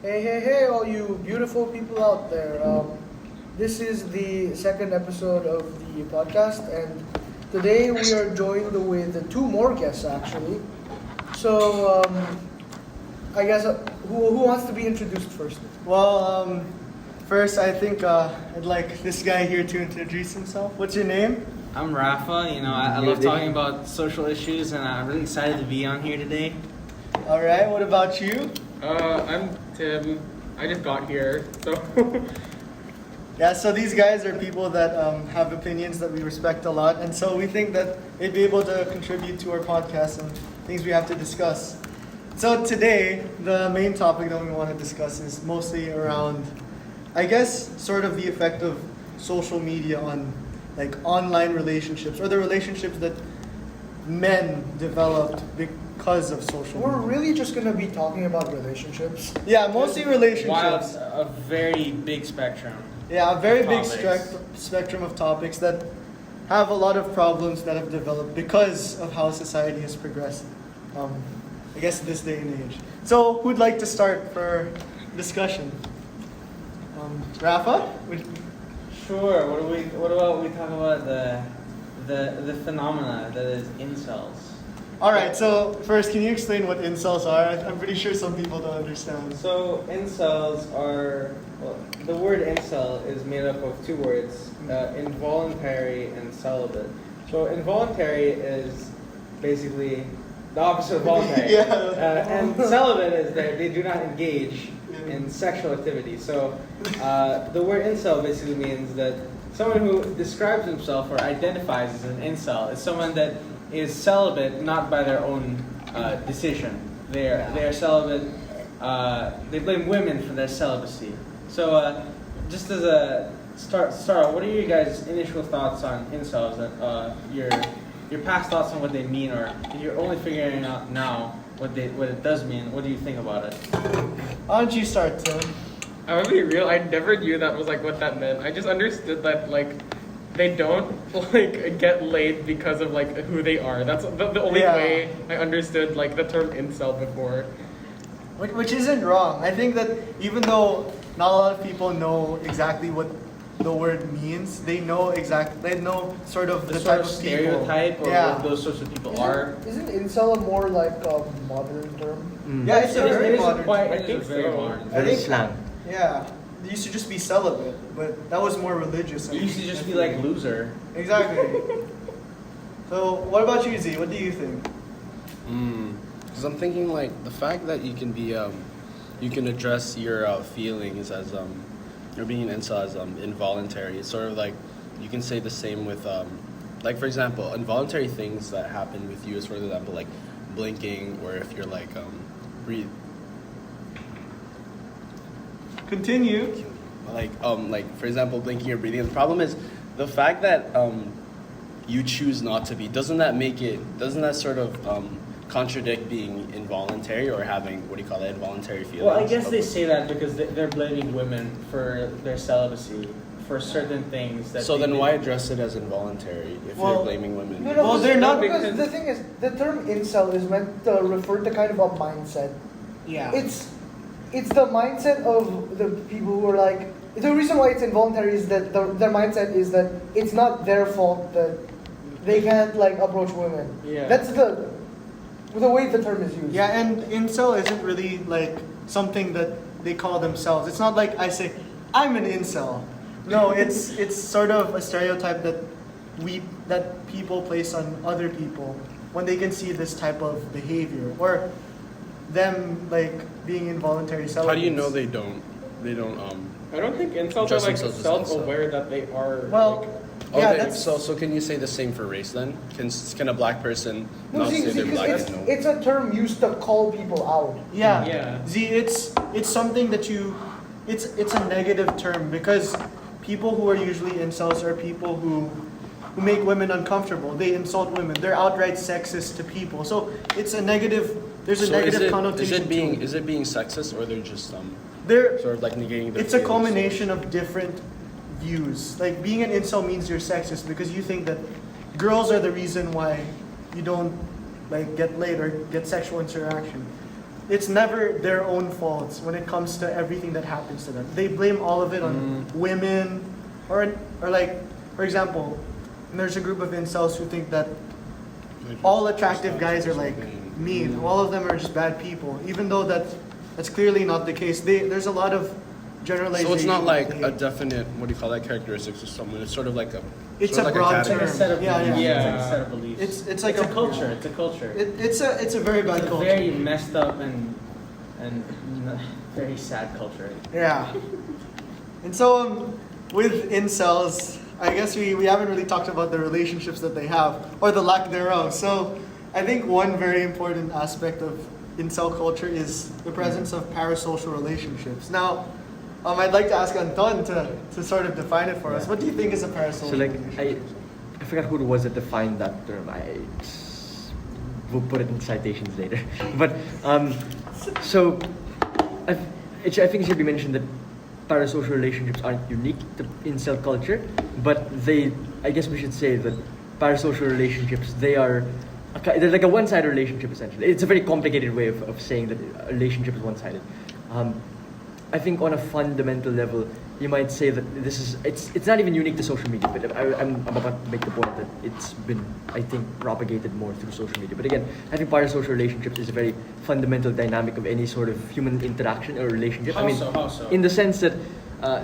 Hey, all you beautiful people out there. This is the second episode of the podcast, and today we are joined with two more guests actually. So, I guess who wants to be introduced first? Well, first I think I'd like this guy here to introduce himself. What's your name? I'm Rafa. I love talking about social issues, and I'm really excited to be on here today. All right. What about you? I'm Tim. I just got here, so. Yeah. So these guys are people that have opinions that we respect a lot, and so we think that they'd be able to contribute to our podcast and things we have to discuss. So today, the main topic that we want to discuss is mostly around, I guess, sort of the effect of social media on like online relationships or the relationships that men developed because of social We're media. really just gonna be talking about relationships. Yeah, mostly relationships. A very big spectrum. Yeah, a very big Topics. spectrum of topics that have a lot of problems that have developed because of how society has progressed. I guess this day and age. So, who'd like to start for discussion? Rafa? Sure. What about we talk about the phenomena that is incels? All right. So first, can you explain what incels are? I'm pretty sure some people don't understand. So incels are the word incel is made up of two words: involuntary and celibate. So involuntary is basically the opposite of voluntary. Yeah. And celibate is that they do not engage in sexual activity. So the word incel basically means that someone who describes himself or identifies as an incel is someone that is celibate not by their own decision. They are celibate. They blame women for their celibacy. So just as a start, what are your guys' initial thoughts on incels? Your past thoughts on what they mean, or if you're only figuring out now what it does mean. What do you think about it? Why don't you start, Tim? I'm gonna be real, I never knew that was like what that meant. I just understood that like they don't like get laid because of like who they are. That's the only way I understood like the term incel before. Which isn't wrong. I think that even though not a lot of people know exactly what the word means, they know sort of the type of stereotype people. or what those sorts of people are. Isn't incel a more like a modern term? Yeah, it's a very It is modern. quite. I It think is very so. modern. I think slang. Yeah, it used to just be celibate, but that was more religious. It used to just be like loser. Exactly. So, what about you, Z? What do you think? Because I'm thinking like the fact that you can be you can address your feelings as you're being incel as involuntary. It's sort of like you can say the same with like for example involuntary things that happen with you is for example like blinking, or if you're like breathe. Continue. Like for example blinking or breathing. The problem is the fact that you choose not to be. Doesn't that sort of contradict being involuntary or having involuntary feelings? Well, I guess they say that because they're blaming women for their celibacy for certain things that. So they then did. why address it as involuntary if you're blaming women? No, Well, they're not because the thing is, the term incel is meant to refer to kind of a mindset. Yeah. It's the mindset of the people who are like, the reason why it's involuntary is that their mindset is that it's not their fault that they can't like approach women. Yeah. That's the way the term is used. Yeah, and incel isn't really like something that they call themselves. It's not like I say, I'm an incel. No, it's sort of a stereotype that people place on other people when they can see this type of behavior or them like being involuntary celibates. How do you know they don't? I don't think incels are Dress like themselves as self-aware that they are. Well, yeah, that's so can you say the same for race then? Can a black person No, not see, say they're because black? it's a term used to call people out. yeah. Yeah. See, it's something that it's a negative term because people who are usually incels are people who make women uncomfortable. They insult women. They're outright sexist to people. So it's a negative. There's a So negative is it connotation. being sexist, or they're just They're sort of like negating their it's a feelings? combination of different views. Like being an incel means you're sexist because you think that girls are the reason why you don't like get laid or get sexual interaction. it's never their own faults when it comes to everything that happens to them. They blame all of it on women, or like, for example, there's a group of incels who think that all attractive guys are like mean. All of them are just bad people, even though that's clearly not the case. There's a lot of generalization. So it's not like a definite, what do you call that, characteristics of someone. It's sort of like a. It's sort a of broad It's like a term. set of Yeah, beliefs. yeah. It's like a set of beliefs. It's like a culture. It's a culture. It's a very bad It's a culture. very messed up and very sad culture. Yeah. And so with incels, I guess we haven't really talked about the relationships that they have or the lack thereof. So I think one very important aspect of incel culture is the presence of parasocial relationships. Now, I'd like to ask Anton to sort of define it for us. What do you think is a parasocial So like relationship? I forgot who it was that defined that term. We'll put it in citations later. But so I think it should be mentioned that parasocial relationships aren't unique to incel culture, but I guess we should say that parasocial relationships, they're like a one-sided relationship essentially. It's a very complicated way of saying that a relationship is one-sided. I think on a fundamental level, you might say that it's not even unique to social media, but I'm about to make the point that it's been, I think, propagated more through social media. But again, I think parasocial relationships is a very fundamental dynamic of any sort of human interaction or relationship. How so? In the sense that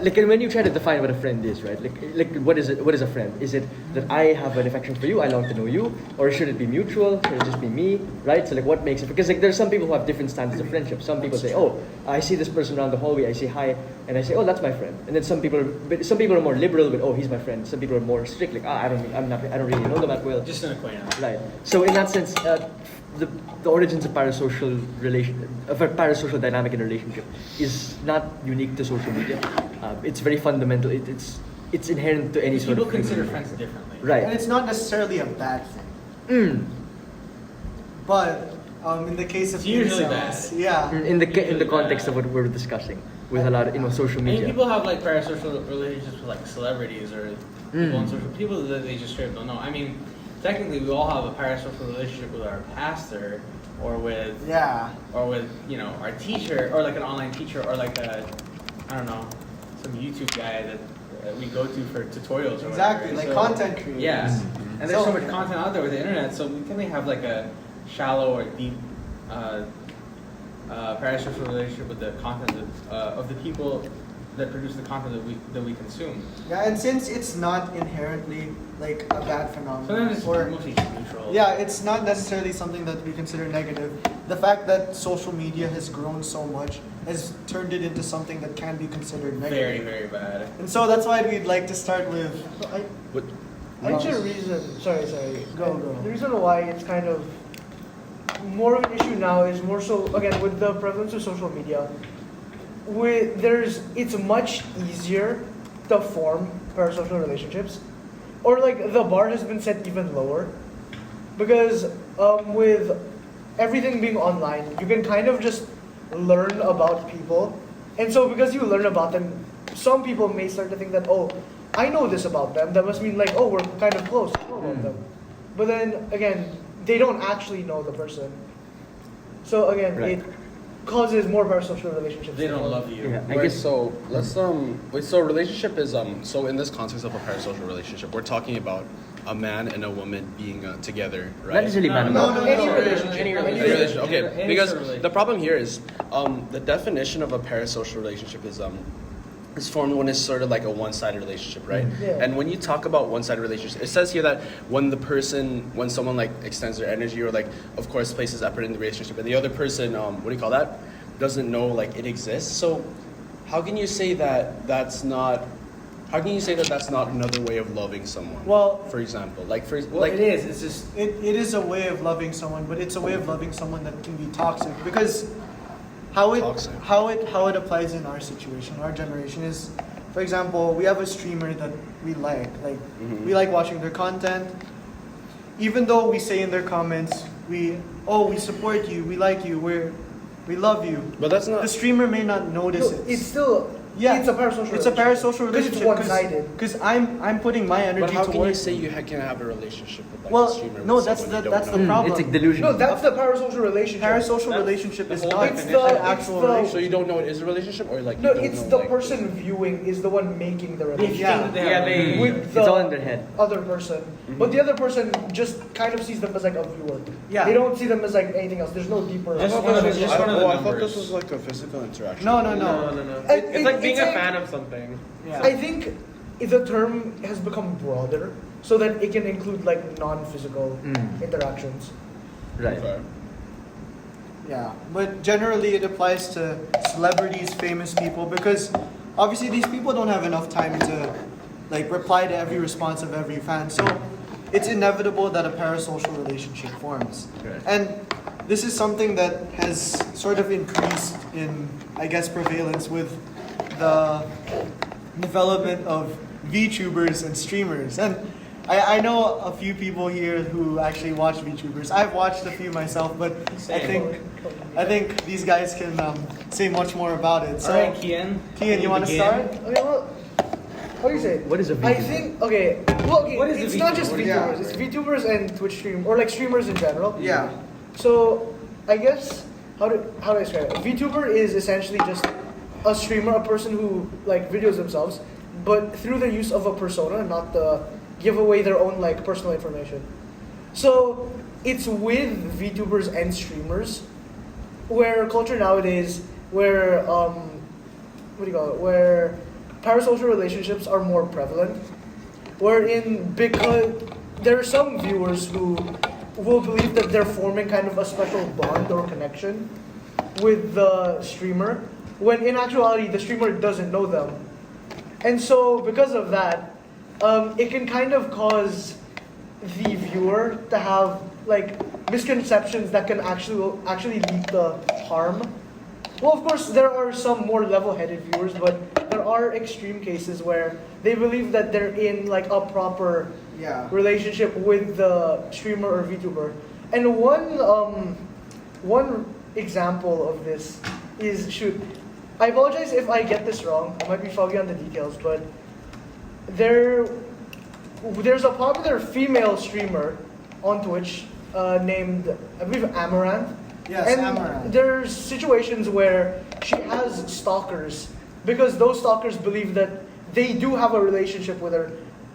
like when you try to define what a friend is, right? Like what is a friend? Is it that I have an affection for you, I long to know you, or should it be mutual? Should it just be me, right? So like what makes it? Because like there's some people who have different standards of friendship. Some people say, oh, I see this person around the hallway, I say hi, and I say, oh, that's my friend. And then some people are more liberal with, oh, he's my friend. Some people are more strict, like I don't really know them that well. Just an acquaintance. Right. So in that sense, the origins of parasocial parasocial dynamic in a relationship is not unique to social media. It's very fundamental. It's inherent to any sort People of consider human- friends differently. And Right. it's not necessarily a bad thing. But in the case of It's usually incels, bad. yeah. In the Usually context bad. of what we're discussing with a lot of social I mean, media. people have like parasocial relationships with like celebrities or people on social people that they just straight up don't know. I mean, technically, we all have a parasocial relationship with our pastor or with Yeah. our teacher or like an online teacher or like some YouTube guy that we go to for tutorials or Exactly, whatever. like content creators. Yeah, and there's So- so much content out there with the internet, so we can have like a shallow or deep parasocial relationship with the content of the people that produce the content that we consume. Yeah, and since it's not inherently like a bad phenomenon, Sometimes it's or mostly neutral. yeah, it's not necessarily something that we consider negative. The fact that social media has grown so much has turned it into something that can be considered negative. Very, very bad. And so that's why we'd like to start with. What? I think the reason, sorry. Go. The reason why it's kind of more of an issue now is more so, again, with the prevalence of social media, it's much easier to form parasocial relationships, or like the bar has been set even lower, because with everything being online, you can kind of just learn about people, and so because you learn about them, some people may start to think that, oh, I know this about them, that must mean like, oh, we're kind of close, I know about them. But then again, they don't actually know the person. So again, Right. it causes more parasocial relationships. They don't love you. Yeah, I Right, guess so let's wait, so relationship is so in this context of a parasocial relationship, we're talking about a man and a woman being together, right? not necessarily man. No, no, Any no. relationship. Any Any relationship. Okay, Any because sort of relationship. the problem here is the definition of a parasocial relationship is formed when it's sort of like a one-sided relationship, right? Yeah. And when you talk about one-sided relationship, it says here that when someone like extends their energy or like, of course, places effort in the relationship, and the other person, what do you call that, doesn't know like it exists. So how can you say that that's not another way of loving someone? Well- for example, Well, it is. It's just It is a way of loving someone, but it's a way of loving someone that can be toxic, because how it applies in our situation, our generation is, for example, we have a streamer that we like we like watching their content, even though we say in their comments we support you, we like you, we love you. But that's not. The streamer may not notice No, it. it's still Yeah, It's a parasocial It's a parasocial Because it's relationship. one-sided. Because I'm putting my energy But how can you towards. say you can have a relationship with like a Well, streamer? no, with that's someone the you don't that's the know? problem. It's like delusional. No, that's the parasocial relationship. Parasocial That's relationship the is whole not It's an the- actual it's the- relationship. So you don't know it is a relationship, or like No, you don't it's know, the like, person viewing is the one making the They relationship. Yeah. think they Yeah, have a they- relationship. With It's the all in their head. other person. But the other person just kind of sees them as like a viewer. Yeah. They don't see them as like anything else. There's no deeper. Just I thought one of this the- was- just one of the I thought numbers. this was like a physical interaction. No, no, No, no. no, no. It- It's like being it's a like- fan of something. Yeah. I think the term has become broader so that it can include like non-physical interactions. Right. Okay. Yeah, but generally it applies to celebrities, famous people, because obviously these people don't have enough time to like reply to every response of every fan. So it's inevitable that a parasocial relationship forms. Right. And this is something that has sort of increased in, I guess, prevalence with the development of VTubers and streamers. And I know a few people here who actually watch VTubers. I've watched a few myself, but I think these guys can say much more about it. So, Alright, Kian. Kian, you want to begin? start? Okay, well, how do you say it? What is a I VTuber? think okay. Well, okay. What is a it's not VTuber? just What is VTubers. it? It's VTubers and Twitch stream or like streamers in general. Yeah. So I guess how do I describe it? A VTuber is essentially just a streamer, a person who like videos themselves, but through the use of a persona, not the give away their own like personal information. So it's with VTubers and streamers where culture nowadays, where what do you call it? Where parasocial relationships are more prevalent. Wherein because there are some viewers who will believe that they're forming kind of a special bond or connection with the streamer, when in actuality the streamer doesn't know them. And so because of that, it can kind of cause the viewer to have like misconceptions that can actually lead to harm. Well, of course, there are some more level-headed viewers, but there are extreme cases where they believe that they're in like a proper Yeah. relationship with the streamer or VTuber. And one example of this is I apologize if I get this wrong. I might be foggy on the details, but there's a popular female streamer on Twitch named, I believe, Amaranth. Yes, and Amaranth. there's situations where she has stalkers because those stalkers believe that they do have a relationship with her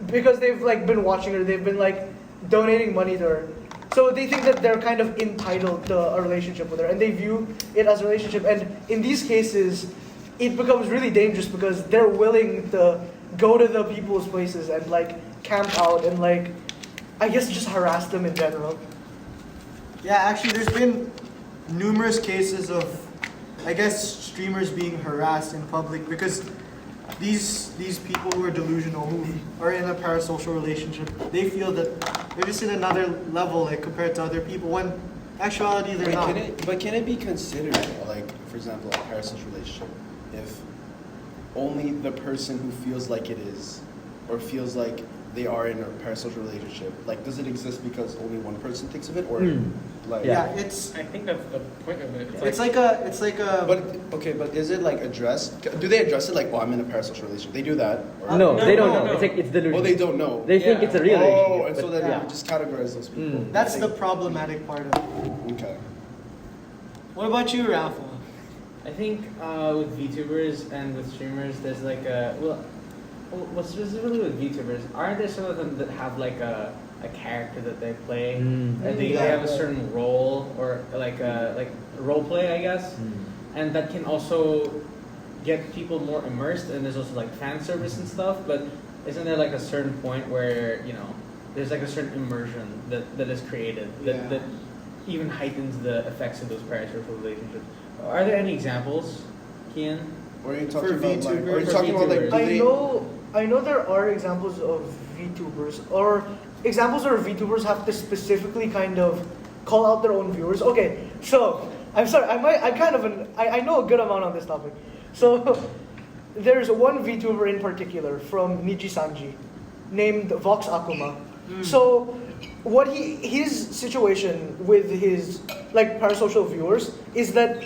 because they've like been watching her, they've been like donating money to her. So they think that they're kind of entitled to a relationship with her and they view it as a relationship. And in these cases, it becomes really dangerous because they're willing to go to the people's places and like camp out and like, I guess just harass them in general. Yeah, actually, there's been numerous cases of, I guess, streamers being harassed in public because these people who are delusional, who are in a parasocial relationship, they feel that they're just in another level, like compared to other people. When actuality, they're Wait, not. can it be considered like, for example, a parasocial relationship if only the person who feels like it is, or feels like they are in a parasocial relationship, like does it exist because only one person thinks of it, or like? Yeah, it's I think that's the point of it. it's like a. But okay, but is it like addressed? Do they address it like, oh, I'm in a parasocial relationship? They do that? Or? No, they don't no, know. no. It's like it's delusional. Oh, they don't know. They think Yeah. it's a real Oh, relationship. and so but then yeah. we just categorize those people. That's the problematic part of it. Okay. What about you, Rafa? I think with VTubers and with streamers, there's like a well, specifically with VTubers, aren't there some of them that have like a character that they play, and they have a certain role or like role play, I guess, and that can also get people more immersed. And there's also like fan service and stuff. But isn't there like a certain point where there's like a certain immersion that is created that even heightens the effects of those parasocial relationships? Are there any examples, Kian? Or are you For talking about like, VTubers? are you talking about like, do VTubers. they, I know there are examples of VTubers or examples where VTubers have to specifically kind of call out their own viewers. Okay, so I'm sorry, I know a good amount on this topic. So there's one VTuber in particular from Nijisanji named Vox Akuma. So his situation with his like parasocial viewers is that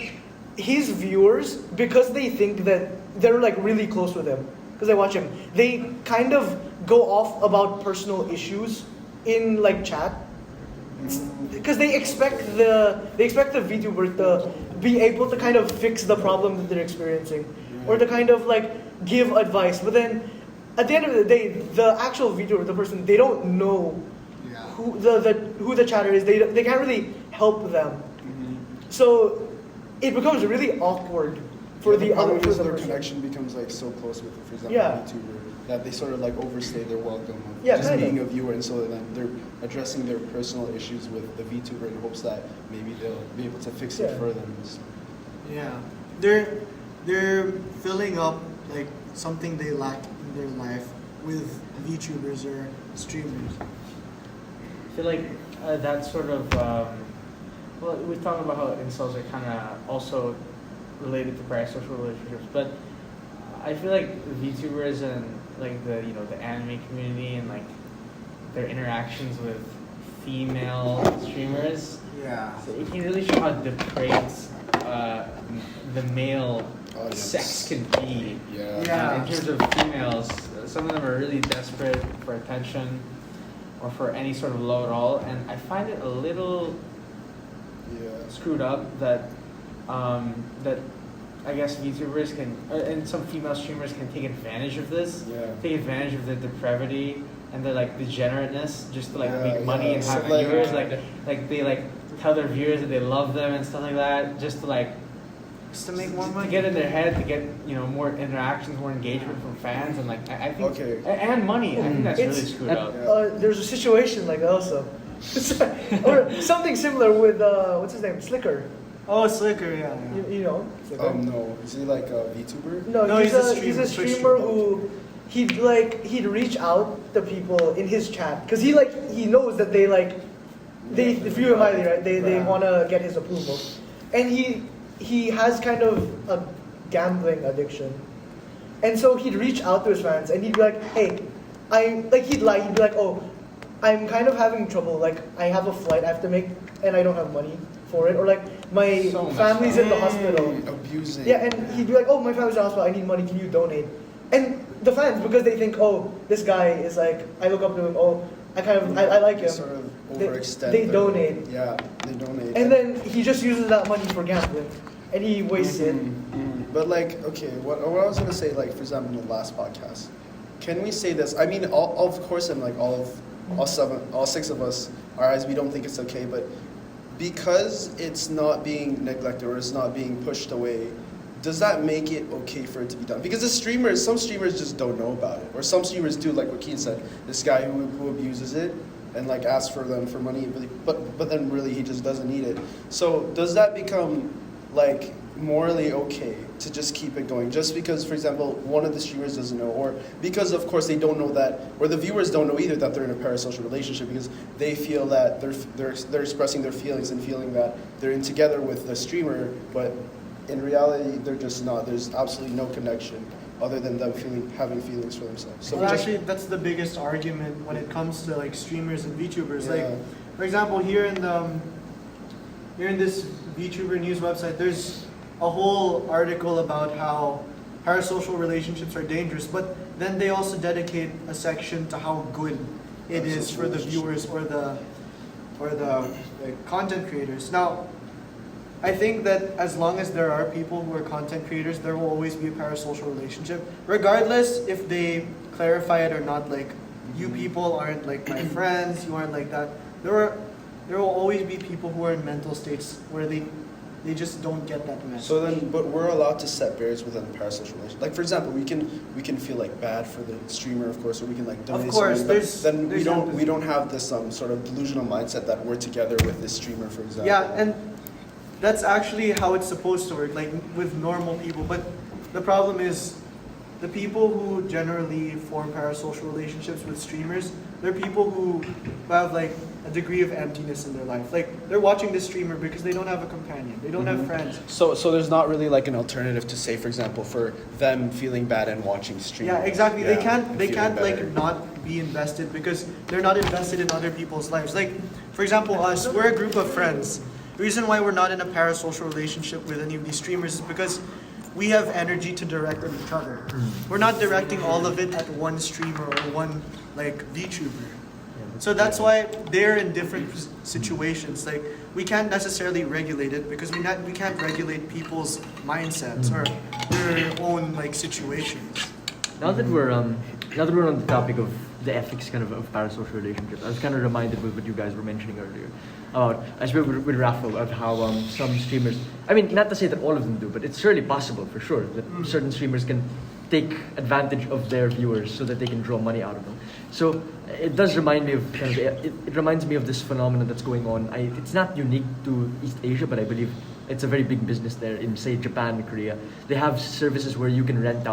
his viewers, because they think that they're like really close with him, because they watch him, they kind of go off about personal issues in like chat, because they expect the VTuber to be able to kind of fix the problem that they're experiencing, or to kind of like give advice. But then at the end of the day, the actual VTuber, the person, they don't know who the chatter is. They can't really help them. So it becomes really awkward for the other because their person. connection becomes like so close with, for example, Yeah. a YouTuber, that they sort of like overstay their welcome of Yeah, just kind of. being a viewer, and so then they're addressing their personal issues with the VTuber in hopes that maybe they'll be able to fix it Yeah. for them. So, Yeah, they're filling up like something they lack in their life with VTubers or streamers. I feel like that sort of, well, we talked about how incels are kind of also related to parasocial relationships, but I feel like VTubers and like the anime community and like their interactions with female streamers, Yeah. so you can really show how depraved the male Audience. sex can be. yeah. Yeah. In terms of females, some of them are really desperate for attention or for any sort of love at all, and I find it a little Yeah. screwed up that that I guess VTubers can and some female streamers can take advantage of this, Yeah. take advantage of the depravity and the like degenerateness just to like Yeah, make money yeah. and So, have like- viewers like they like tell their viewers that they love them and stuff like that just to like Just to make more to money. get in their head, to get more interactions, more engagement from fans, and like I think Okay. and money. I think that's It's- really screwed up. Yeah. There's a situation like that also, or something similar with what's his name, Slicker. Oh, Slicker, yeah. You know, Slicker? No, is he like a VTuber? No, No, he's a streamer, Twitch streamer streamer. who he'd reach out to people in his chat because he knows that they view him highly, right? They Yeah. want to get his approval, and he has kind of a gambling addiction, and so he'd reach out to his fans and he'd be like, hey, he'd lie, he'd be like, oh, I'm kind of having trouble, like I have a flight I have to make and I don't have money for it, or like my So messed family's up. in the hospital. Abusing. Yeah, and he'd be like, oh, my family's in the hospital, I need money, can you donate? And the fans, because they think, oh, this guy is like, I look up to him, oh, I like They him. sort of They- overextend. they their- donate. Yeah, they donate. And then he just uses that money for gambling, and he wastes it. But like, okay, what I was gonna say, like for example, in the last podcast, can we say this? I mean, of course, and like all six of us, our eyes, we don't think it's okay, but because it's not being neglected or it's not being pushed away, does that make it okay for it to be done? Because some streamers just don't know about it, or some streamers do, like what Keen said, this guy who abuses it and like asks for them for money, really, but then really he just doesn't need it. So does that become like morally okay to just keep it going just because, for example, one of the streamers doesn't know, or because of course they don't know that, or the viewers don't know either that they're in a parasocial relationship because they feel that they're expressing their feelings and feeling that they're in together with the streamer, but in reality they're just not. There's absolutely no connection other than them having feelings for themselves. So actually, that's the biggest argument when it comes to like streamers and VTubers. Yeah. Like, for example, here in this VTuber news website, there's a whole article about how parasocial relationships are dangerous, but then they also dedicate a section to how good it is for the viewers or the content creators. Now, I think that as long as there are people who are content creators, there will always be a parasocial relationship, regardless if they clarify it or not. Like, you people aren't like my friends, you aren't like that. There will always be people who are in mental states where they just don't get that message. So then, but we're allowed to set barriers within the parasocial relationship. Like for example, we can feel like bad for the streamer, of course, or we can like donate. Of course, something, but there's- then there's we don't have this sort of delusional mindset that we're together with this streamer, for example. Yeah, and that's actually how it's supposed to work, like with normal people. But the problem is, the people who generally form parasocial relationships with streamers, they're people who have like a degree of emptiness in their life. Like, they're watching this streamer because they don't have a companion, they don't have friends. So there's not really like an alternative to say, for example, for them feling bad and watching streaming. Yeah, exactly. They and feeling can't like better. not be invested because they're not invested in other people's lives. Like, for example, us, we're a group of friends. The reason why we're not in a parasocial relationship with any of these streamers is because we have energy to direct at each other. We're not directing all of it at one streamer or one like VTuber. So that's why they're in different situations. Like we can't necessarily regulate it because we can't regulate people's mindsets or their own like situations. Now that we're on the topic of the ethics kind of parasocial relationships, I was kind of reminded with what you guys were mentioning earlier about, I spoke with Rafa about how some streamers, I mean, not to say that all of them do, but it's surely possible for sure that certain streamers can take advantage of their viewers so that they can draw money out of them. So it does remind me of kind of, it reminds me of this phenomenon that's going on. It's not unique to East Asia, but I believe it's a very big business there in, say, Japan and Korea. They have services where you can rent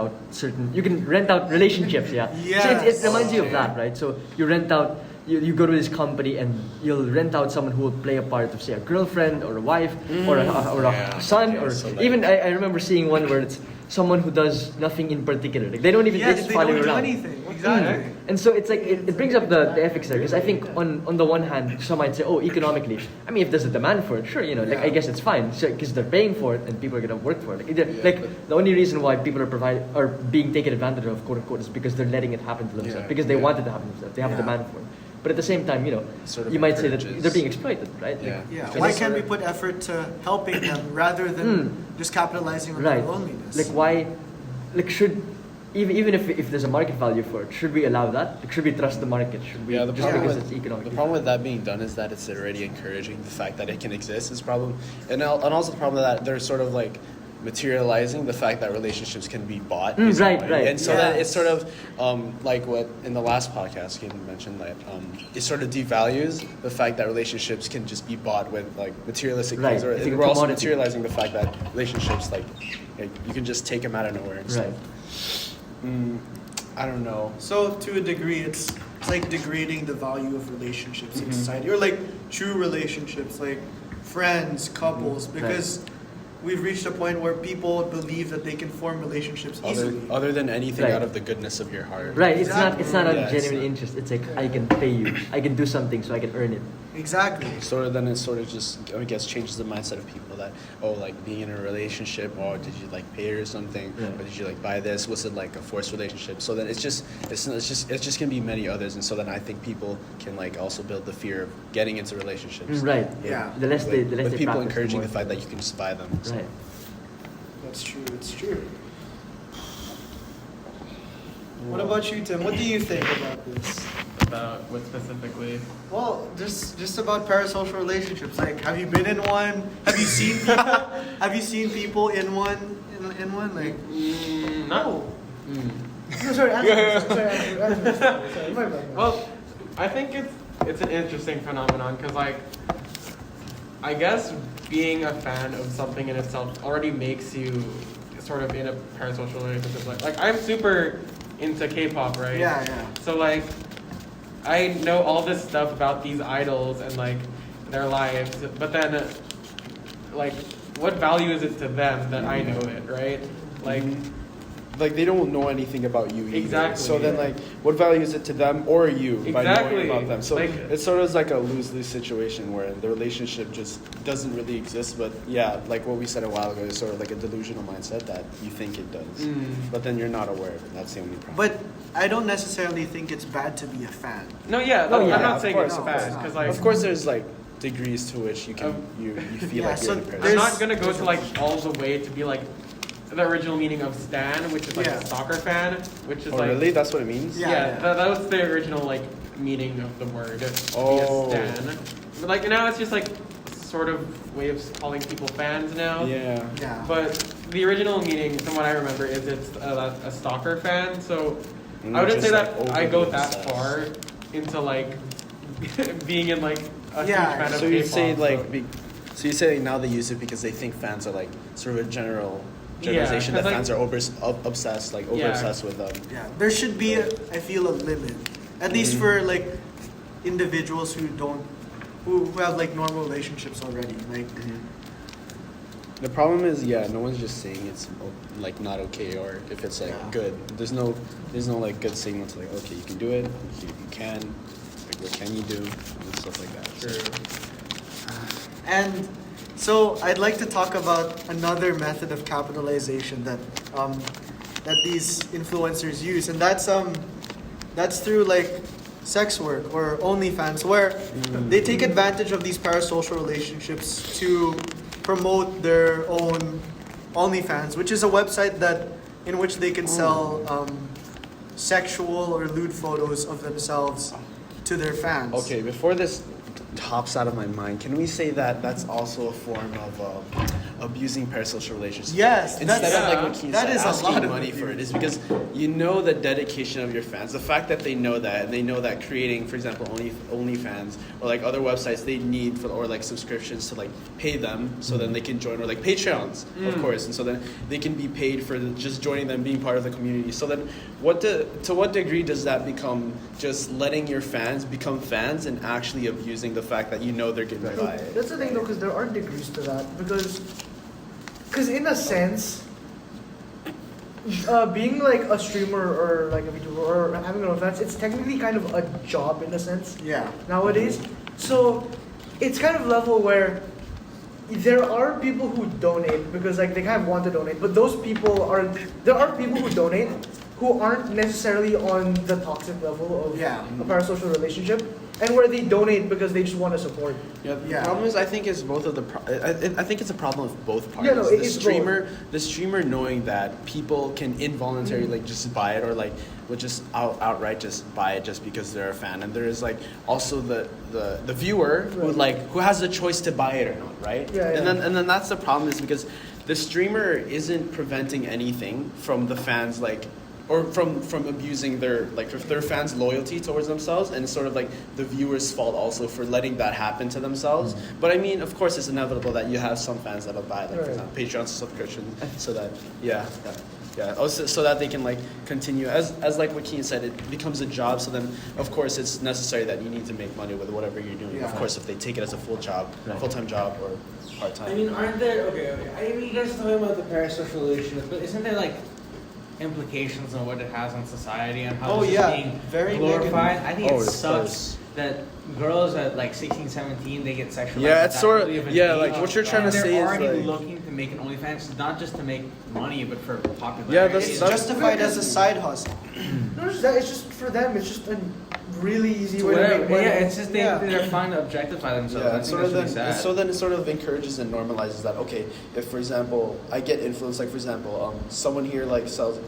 out relationships, yeah. Yes. So it reminds you of that, right? So you rent out, you go to this company and you'll rent out someone who will play a part of, say, a girlfriend or a wife or a son, or so even I remember seeing one where it's someone who does nothing in particular. Like they don't even they just follow you don't do around. anything. Exactly. And so it's like it brings up the ethics there, because I think on the one hand some might say, oh, economically, I mean, if there's a demand for it, sure, you know, like I guess it's fine, because they're paying for it and people are gonna work for it. Like the only reason why people are being taken advantage of, quote unquote, is because they're letting it happen to themselves, because they want it to happen to themselves. They have a demand for it. But at the same time, you know, Sort of you might say that encourages- they're being exploited, right? Yeah. Like, Why can't we put effort to helping them rather than just capitalizing on their right. loneliness? Like why? Like should even if there's a market value for it, should we allow that? Like, should we trust the market? Should we Yeah, the just problem because with it's economic? the problem with that being done is that it's already encouraging the fact that it can exist is problem, and also the problem that they're sort of like materializing the fact that relationships can be bought. Right, basically. right. And so Yes. that it's sort of like what in the last podcast you mentioned that it sort of devalues the fact that relationships can just be bought with like materialistic Right. things, or It's like a we're also commodity. materializing the fact that relationships like you can just take them out of nowhere and Right. stuff. I don't know. So to a degree, it's like degrading the value of relationships in society, or like true relationships, like friends, couples, because we've reached a point where people believe that they can form relationships easily. Other than anything Right. out of the goodness of your heart. Right. Exactly. It's not a Yeah, it's genuine not. interest. It's like I can pay you. I can do something so I can earn it. Exactly. Sort of then it sort of just I guess changes the mindset of people that like being in a relationship, or did you like pay or something, Yeah. or did you like buy this, was it like a forced relationship? So then it's just gonna be many others, and so then I think people can like also build the fear of getting into relationships. Right. Yeah. The less they With practice, people the encouraging more- the fact that you can just buy them. So. Right. That's true. It's true. What about you, Tim? What do you think about this? About what specifically? Well, just about parasocial relationships. Like, have you been in one? Have you seen people? Have you seen people in one? In one? Like, No. No, sorry, answer. Sorry, my bad. Well, I think it's an interesting phenomenon because like I guess being a fan of something in itself already makes you sort of in a parasocial relationship. Like I'm super into K-pop, right? yeah. So like I know all this stuff about these idols and like their lives, but then like what value is it to them that I know it, right? Like they don't know anything about you either. Exactly. So then like what value is it to them or you by Exactly. knowing about them? So Like- it's sort of like a lose-lose situation where the relationship just doesn't really exist, but yeah, like what we said a while ago, it's sort of like a delusional mindset that you think it does. But then you're not aware of it. That's the only problem. But I don't necessarily think it's bad to be a fan. no, yeah, Oh, yeah, I'm not of saying course, it's of bad course. because like Of course there's like degrees to which you can you feel Yeah, like so you're in a I'm there's- not gonna go to like all the way to be like the original meaning of stan, which is like Yeah. a soccer fan, which is Oh like really? That's what it means? Yeah. that was the original like meaning of the word. Oh. Be a stan. But like now it's just like sort of way of calling people fans now. Yeah. Yeah. But the original meaning, from what I remember, is it's a stalker fan. So And I wouldn't just, say like, that I go overly that obsessed. far into like being in like a Yeah, huge fan of So you K-pop, say like so- so you say now they use it because they think fans are like sort of a generalization Yeah, that 'cause, fans are obsessed, like over obsessed with them. Yeah, there should be, I feel, a limit. At least for like individuals who have like normal relationships already. Like, The problem is, no one's just saying it's like not okay or if it's like Yeah. good. There's no like good signal to like okay you can do it, you can, like what can you do and stuff like that. So, and So I'd like to talk about another method of capitalization that that these influencers use, and that's through like sex work or OnlyFans, where they take advantage of these parasocial relationships to promote their own OnlyFans, which is a website that in which they can sell sexual or lewd photos of themselves to their fans. Okay, before this hops out of my mind, can we say that that's also a form of abusing parasocial relationships? Yes, Instead that's- of like what Keen that said, is a asking lot of money abuse. for it, is because you know the dedication of your fans. The fact that they know that, and they know that creating, for example, OnlyFans or like other websites, they need for, or like subscriptions to like pay them so then they can join, or like Patreons, of course, and so then they can be paid for just joining them, being part of the community. So then, to what degree does that become just letting your fans become fans and actually abusing the fact that you know they're getting by it? That's the thing though, because there are degrees to that. Because in a sense, being like a streamer or like a YouTuber or having an OnlyFans, it's technically kind of a job in a sense Yeah. nowadays. So it's kind of level where there are people who donate because like they kind of want to donate, but there are people who donate who aren't necessarily on the toxic level of Yeah. a parasocial relationship, and where they donate because they just want to support. Yeah, the Yeah. problem is I think it's both of the. I think it's a problem of both parties. Yeah, no, it's the streamer knowing that people can involuntarily like just buy it, or like would just outright just buy it just because they're a fan, and there is like also the viewer who has the choice to buy it or not, right? Yeah, yeah. And then that's the problem, is because the streamer isn't preventing anything from the fans like. Or from abusing their fans' loyalty towards themselves, and it's sort of like the viewer's fault also for letting that happen to themselves. But I mean, of course, it's inevitable that you have some fans that'll buy, like for example, Patreon subscription, so that also so that they can like continue as like what Keen said, it becomes a job. So then, of course, it's necessary that you need to make money with whatever you're doing. Yeah. Of course, if they take it as a full-time job or part-time. I mean, aren't there? Okay. I mean, you guys are talking about the parasocial relationship, but isn't there like implications on what it has on society and how this is being Very glorified? I think Oh, it it sucks does. that girls at like 16, 17, they get sexualized. Yeah, at it's that sort of- early an yeah, age. like, what you're trying to And say they're is, already like- looking to make an OnlyFans, not just to make money, but for popularity. Yeah, that's- It's that's- justified as a side hustle. No, it's that. It's just for them. It's just a really easy way to make Whatever. money. Yeah, it's just Yeah. they're fine to objectify themselves. I Yeah, think so that's then, really sad. so then it sort of encourages and normalizes that. Okay, if for example I get influenced, like for example, someone here sells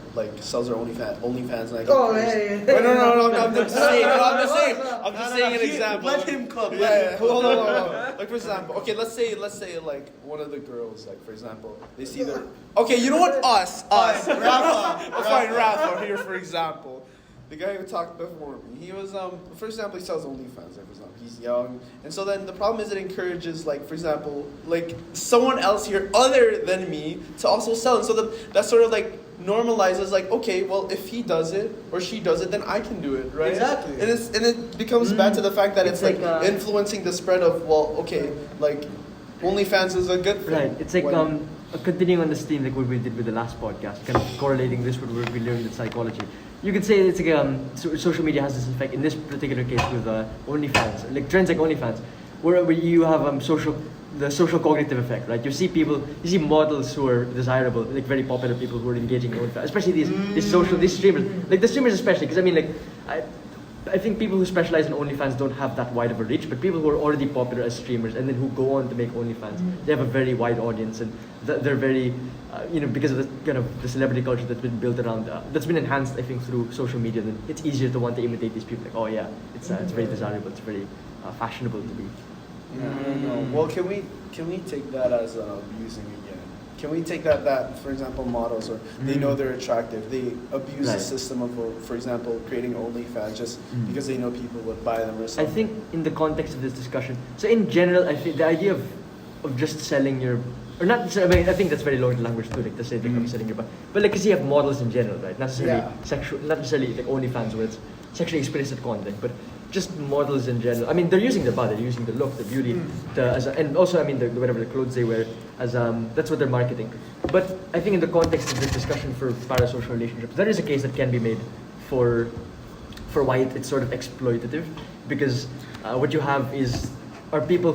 their OnlyFans, and I get Oh, influenced. hey. Wait, no, I'm just saying. No, I'm just saying an example. Let him cook. Yeah, hold on. Like for example, okay, let's say like one of the girls, like for example, they see their. Okay, you know what? Us. Rafa. Fine, Rafa here for example. The guy who talked before me, he was for example, he sells OnlyFans. Like for example, he's young, and so then the problem is it encourages, like for example, like someone else here other than me to also sell, and so that sort of like normalizes, like, okay, well, if he does it or she does it, then I can do it, right? Exactly. And it becomes back to the fact that it's It's like like, influencing the spread of, well, okay, like OnlyFans is a good thing. Right. It's like When- continuing on this theme, like what we did with the last podcast, kind of correlating this with what we learned in psychology. You could say it's like social media has this effect in this particular case with OnlyFans, like trends like OnlyFans, where you have the social cognitive effect, right? You see models who are desirable, like very popular people who are engaging in OnlyFans, especially these streamers, like the streamers especially, because I mean, like I think people who specialize in OnlyFans don't have that wide of a reach, but people who are already popular as streamers and then who go on to make OnlyFans, they have a very wide audience, and they're very, because of the kind of the celebrity culture that's been built around, that's been enhanced, I think, through social media. Then it's easier to want to imitate these people. Like, oh yeah, it's very desirable, it's very fashionable to be. No. Well, can we take that as abusing again? Can we take that for example, models, or they know they're attractive, they abuse the Right. system of, for example, creating OnlyFans just because they know people would buy them or I something? think in the context of this discussion, so in general, I think the idea of just selling your, or not, I mean, I think that's very loaded language too, like to say they're selling your body, but like, 'cause you have models in general, right? Not necessarily not necessarily like OnlyFans where it's sexually explicit content, but just models in general. I mean, they're using their body, they're using the look, the beauty, and also, I mean, whatever the clothes they wear, as that's what they're marketing. But I think in the context of this discussion for parasocial relationships, there is a case that can be made for why it's sort of exploitative, because what you have are people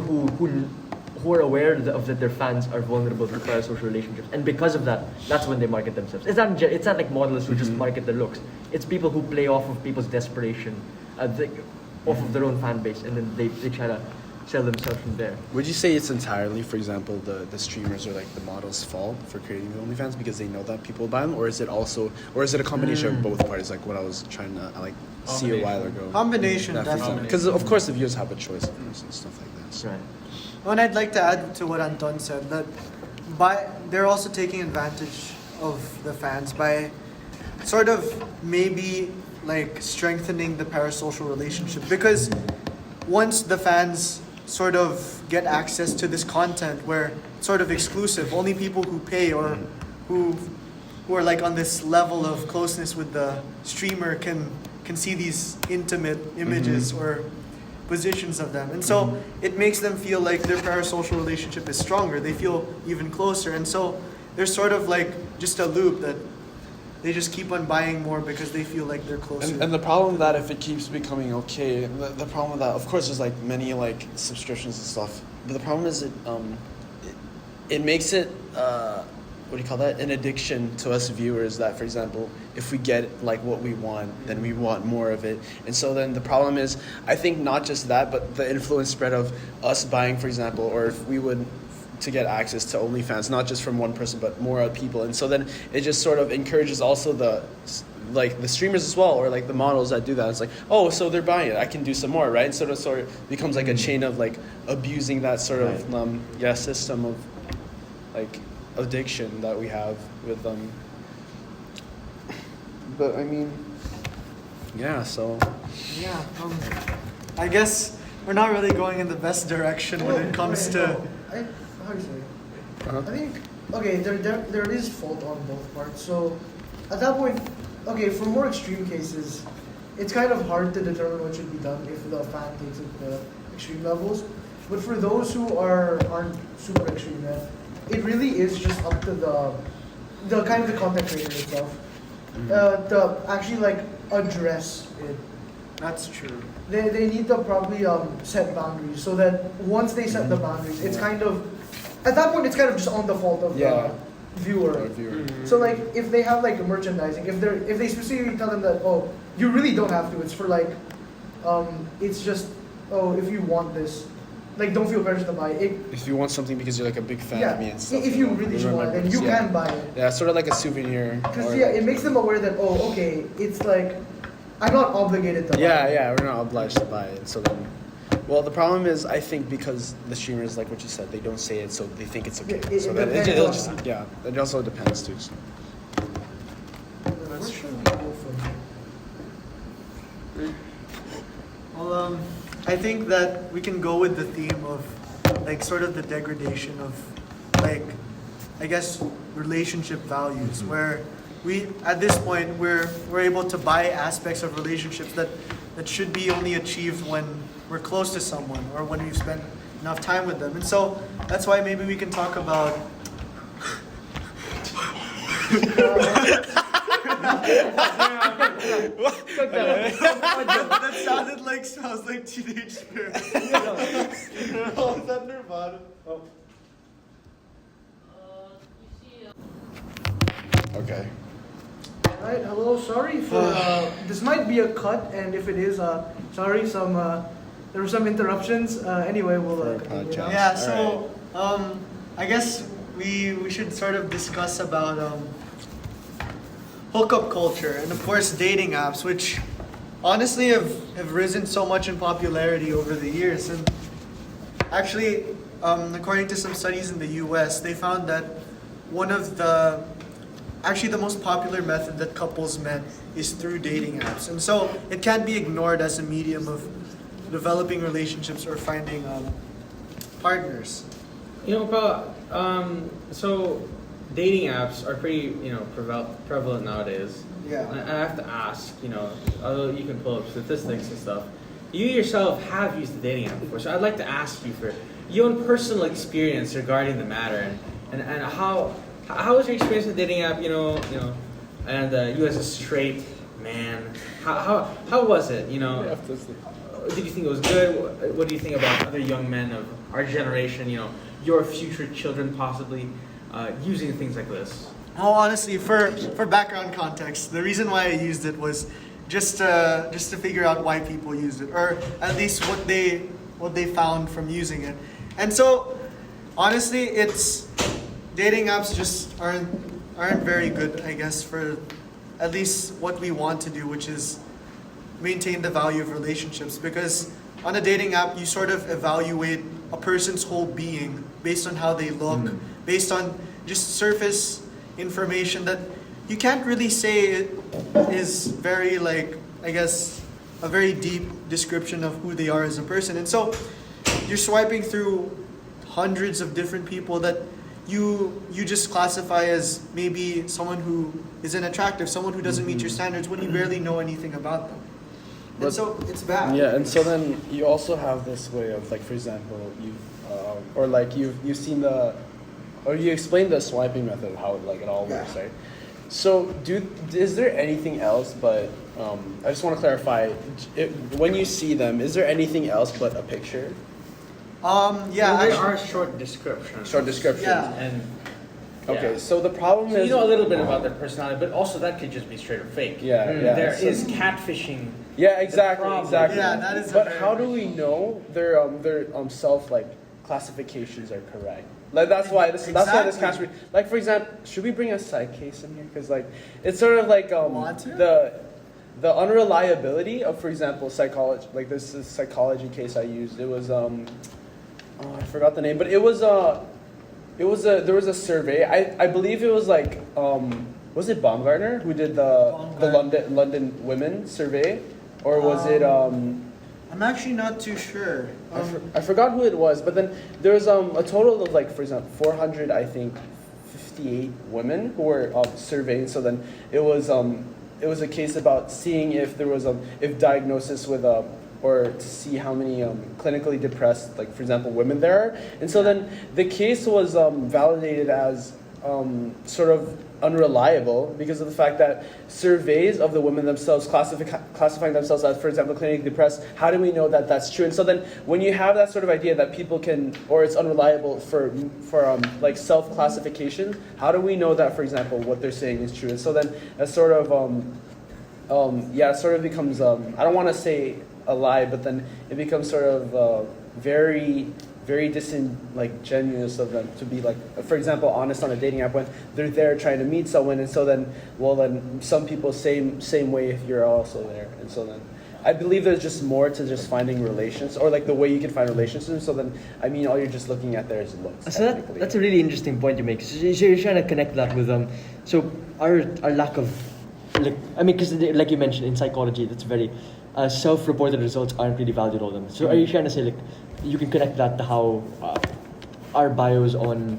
who are aware of that their fans are vulnerable to parasocial relationships, and because of that, that's when they market themselves. It's not like models who just market their looks. It's people who play off of people's desperation, off of their own fan base, and then they try to sell themselves from there. Would you say it's entirely, for example, the streamers or like the models' fault for creating the OnlyFans because they know that people buy them, or is it a combination of both parties, like what I was trying to see a while ago? Combination, definitely. Because of course the viewers have a choice, of course, and stuff like that. So. Right. And I'd like to add to what Anton said that they're also taking advantage of the fans by sort of maybe like strengthening the parasocial relationship, because once the fans sort of get access to this content where it's sort of exclusive, only people who pay or who are like on this level of closeness with the streamer can see these intimate images or positions of them, and so it makes them feel like their parasocial relationship is stronger. They feel even closer, and so there's sort of like just a loop that they just keep on buying more because they feel like they're closer. And the problem with that, if it keeps becoming okay, the problem with that, of course, there's like many like subscriptions and stuff, but the problem is it makes it what do you call that, an addiction to us viewers, that for example, if we get like what we want, then we want more of it. And so then the problem is, I think not just that, but the influence spread of us buying, for example, or if we would to get access to OnlyFans, not just from one person, but more people. And so then it just sort of encourages also the streamers as well, or like the models that do that. It's like, oh, so they're buying it, I can do some more, right? And sort of becomes like a chain of like abusing that sort of system of like addiction that we have with them. But I mean, yeah, so yeah, I guess we're not really going in the best direction when it comes to how do you say? I think there is fault on both parts. So at that point, for more extreme cases, it's kind of hard to determine what should be done if the fan takes it to extreme levels. But for those who aren't super extreme, it really is just up to the kind of the content creator itself to actually like address it. That's true. They need to probably set boundaries so that once they set the boundaries, it's kind of at that point it's kind of just on the fault of the viewer. So like if they have like merchandising, if they specifically tell them that you really don't have to, it's for like it's just if you want this, like don't feel pressured to buy it. If you want something because you're like a big fan of me and stuff. If you really want it, then you can buy it. Yeah, sort of like a souvenir. Because it makes them aware that it's like I'm not obligated to buy it. Yeah, we're not obliged to buy it. So then, well, the problem is I think because the streamers, like what you said, they don't say it, so they think it's okay. It also depends too. So. Where should we go from? Well, I think that we can go with the theme of like sort of the degradation of like, I guess, relationship values, where we at this point we're able to buy aspects of relationships that should be only achieved when we're close to someone or when we've spent enough time with them. And so that's why maybe we can talk about that sounded like smells like Teenage Spirit. Oh, is that Nirvana? Oh. Okay. Alright, hello, sorry for this might be a cut, and if it is, sorry, there were some interruptions. Anyway, we'll continue now. Yeah, so I guess we should sort of discuss about hookup culture and of course dating apps, which honestly have risen so much in popularity over the years. And actually, according to some studies in the US, they found that one of the most popular method that couples met is through dating apps. And so it can't be ignored as a medium of developing relationships or finding partners. So dating apps are pretty, prevalent nowadays. Yeah. And I have to ask, although you can pull up statistics and stuff, you yourself have used the dating app before. So I'd like to ask you for your own personal experience regarding the matter, and how was your experience with the dating app? And you as a straight man, how was it? Did you think it was good? What do you think about other young men of our generation? your future children possibly using things like this? Oh, honestly, for background context, the reason why I used it was just to figure out why people used it, or at least what they found from using it. And so, honestly, it's dating apps just aren't very good, I guess, for at least what we want to do, which is maintain the value of relationships. Because on a dating app, you sort of evaluate a person's whole being based on how they look, based on just surface information that you can't really say it is very, like, I guess, a very deep description of who they are as a person. And so you're swiping through hundreds of different people that you just classify as maybe someone who isn't attractive, someone who doesn't meet your standards when you barely know anything about them. And But- so it's bad. Yeah, and so then you also have this way of, like, for example, you've seen or you explained the swiping method, how it all works, right? So is there anything else but I just want to clarify, when you see them, is there anything else but a picture? Yeah, there actually, are short descriptions. Short descriptions. Yeah. And Okay, yeah. so the problem So is you know a little bit about their personality, but also that could just be straight up fake. Yeah, yeah. There So- is catfishing. Yeah, exactly, problem. exactly. Yeah, that is a But very how do good we know their self classifications are correct? Like that's why this Exactly. can't be like, for example, should we bring a psych case in here? Because it's sort of like Want to? the unreliability of, for example, psychology. Like this is psychology case I used. It was I forgot the name, but there was a survey. I believe it was was it Baumgartner who did the London women survey, or was it I'm actually not too sure. I forgot who it was, but then there was a total of, like, for example, 400, I think, 58 women who were surveyed. So then it was a case about seeing if there was if diagnosis with or to see how many clinically depressed, like, for example, women there are. And so then the case was validated as sort of unreliable because of the fact that surveys of the women themselves classifying themselves as, for example, clinically depressed, how do we know that that's true? And so then when you have that sort of idea that people can, or it's unreliable for like self-classification, how do we know that, for example, what they're saying is true? And so then that sort of it sort of becomes I don't want to say a lie, but then it becomes sort of very disingenuous of them to be, like, for example, honest on a dating app when they're there trying to meet someone. And so then some people same way if you're also there. And so then I believe there's just more to just finding relations, or like the way you can find relationships. So then, I mean, all you're just looking at there is looks. So that's a really interesting point you make. So you're trying to connect that with so our lack of, like, I mean, because like you mentioned in psychology, that's very self-reported results aren't really valued all them. So are you trying to say, like, you can connect that to how our bios on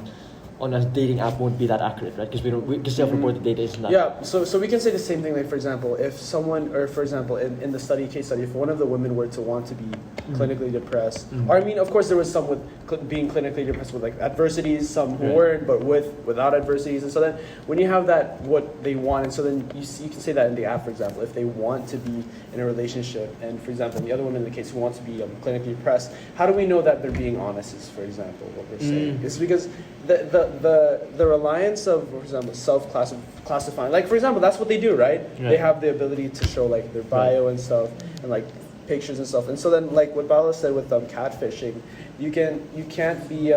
a dating app won't be that accurate, right? Because self-reported data isn't that. Yeah, so we can say the same thing, like, for example, if someone, or for example, in the case study, if one of the women were to want to be clinically depressed, or, I mean, of course there was some with being clinically depressed with, like, adversities, some who weren't, but without adversities. And so then when you have that, what they want, and so then you can say that in the app, for example, if they want to be in a relationship, and, for example, the other woman in the case who wants to be clinically depressed, how do we know that they're being honest is, for example, what we're saying? It's because the reliance of, for example, self-classifying, like, for example, that's what they do, right? They have the ability to show, like, their bio and stuff, and, like, pictures and stuff. And so then, like what Bala said with catfishing, you can't be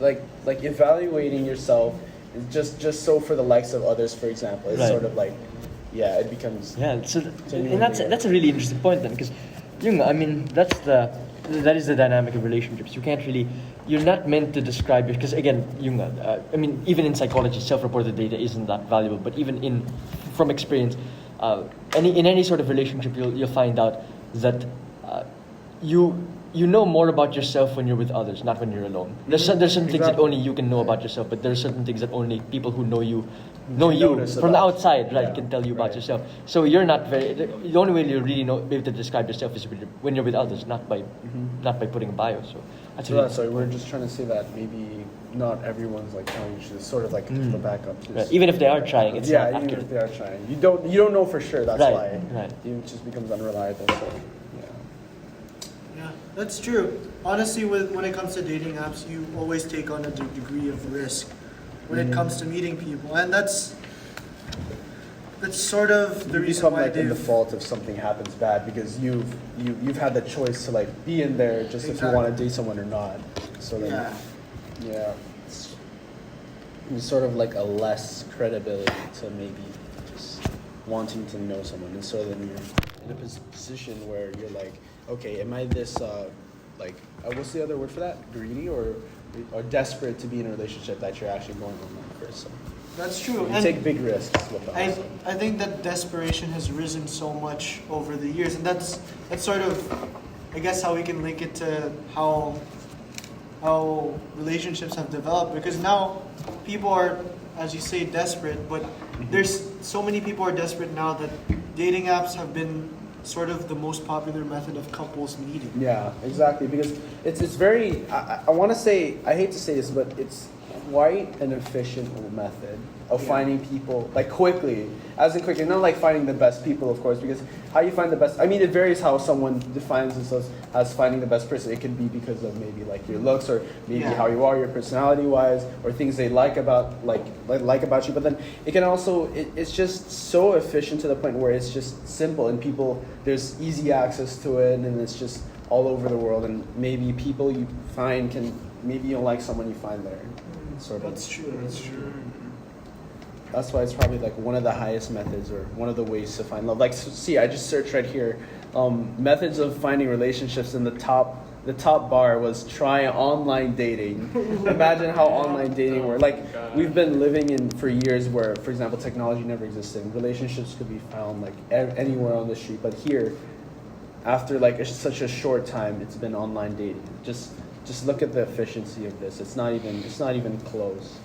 like evaluating yourself just so for the likes of others, for example. It's sort of like, it becomes and that's a really interesting point then, because I mean that is the dynamic of relationships. You're not meant to describe it, because again, I mean, even in psychology, self-reported data isn't that valuable, but even from experience, in any sort of relationship, you'll find out that you know more about yourself when you're with others, not when you're alone. There's certain things that only you can know about yourself, but there's certain things that only people who know you from the outside, right, can tell you about yourself. So you're not the only way you really be able to describe yourself is when you're with others, not by putting a bio. So that's sorry, we're just trying to say that maybe not everyone's like trying to sort of like the backup. Even if they are trying, it's not even accurate. if they are trying, you don't know for sure. That's why right. it just becomes unreliable. So Yeah. That's true. Honestly, when it comes to dating apps, you always take on a degree of risk when it comes to meeting people, and that's sort of the You reason become why like in they've. default if something happens bad because you've had the choice to like be in there just if you Exactly. want to date someone or not. So then Yeah. yeah, it's sort of like a less credibility to maybe just wanting to know someone, and so then you're in a position where you're like, okay, am I this what's the other word for that? Greedy or desperate to be in a relationship that you're actually going online first. So That's true. you And take big risks with them. I think that desperation has risen so much over the years, and that's sort of, I guess, how we can link it to how relationships have developed. Because now people are, as you say, desperate, but there's so many people are desperate now that dating apps have been sort of the most popular method of couples meeting. Yeah, exactly. Because it's very. I want to say, I hate to say this, but it's quite an efficient method of finding people like quickly, as in quickly, not like finding the best people, of course. Because how you find the best, I mean, it varies how someone defines themselves as finding the best person. It can be because of maybe like your looks, or maybe how you are, your personality wise, or things they like about like about you. But then it can also it's just so efficient to the point where it's just simple, and people, there's easy access to it, and it's just all over the world. And maybe people you find maybe you'll like someone you find there. Sort of. That's true. That's true. That's why it's probably like one of the highest methods, or one of the ways to find love. Like, see, I just searched right here, methods of finding relationships, and the top bar was try online dating. Imagine how online dating works. Like, we've been living in for years where, for example, technology never existed. Relationships could be found like anywhere on the street, but here, after like such a short time, it's been online dating. Just look at the efficiency of this. It's not even close.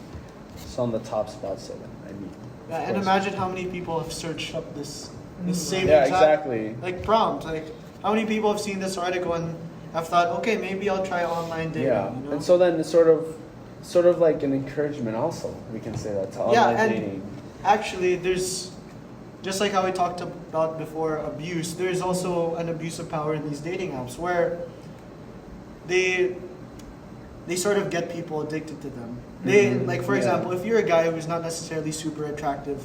It's on the top spot 7. I mean. Yeah, and imagine how many people have searched up this same Yeah, exact, exactly. like prompt. Like, how many people have seen this article and have thought, okay, maybe I'll try online dating. Yeah, You know? and so then it's sort of like an encouragement also. We can say that to online dating. Actually, there's just like how we talked about before, abuse. There's also an abuse of power in these dating apps where they sort of get people addicted to them. They like, for example, if you're a guy who's not necessarily super attractive,